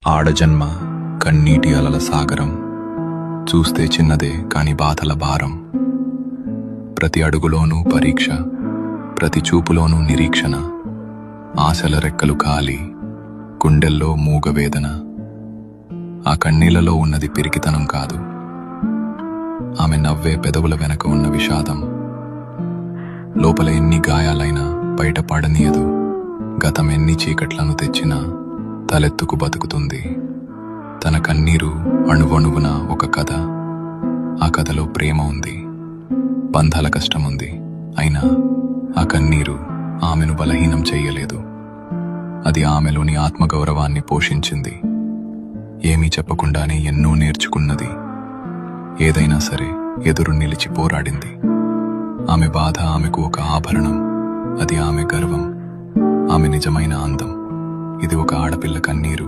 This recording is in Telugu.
ఆడజన్మ కన్నీటి అలల సాగరం, చూస్తే చిన్నదే కాని బాధల భారం. ప్రతి అడుగులోనూ పరీక్ష, ప్రతి చూపులోనూ నిరీక్షణ. ఆశల రెక్కలు కాలి, గుండెల్లో మూగవేదన. ఆ కన్నీళ్లలో ఉన్నది పిరికితనం కాదు, ఆమె నవ్వే పెదవుల వెనక ఉన్న విషాదం. లోపల ఎన్ని గాయాలైనా బయట పడనీయదు, గతం ఎన్ని చీకట్లను తెచ్చినా తలెత్తుకు బతుకుతుంది. తన కన్నీరు అణువణువున ఒక కథ. ఆ కథలో ప్రేమ ఉంది, బంధాల కష్టముంది. అయినా ఆ కన్నీరు ఆమెను బలహీనం చెయ్యలేదు. అది ఆమెలోని ఆత్మగౌరవాన్ని పోషించింది. ఏమీ చెప్పకుండానే ఎన్నో నేర్చుకున్నది. ఏదైనా సరే ఎదురు నిలిచి పోరాడింది. ఆమె బాధ ఆమెకు ఒక ఆభరణం. అది ఆమె గర్వం, ఆమె నిజమైన అందం. ఇది ఒక ఆడపిల్ల కన్నీరు.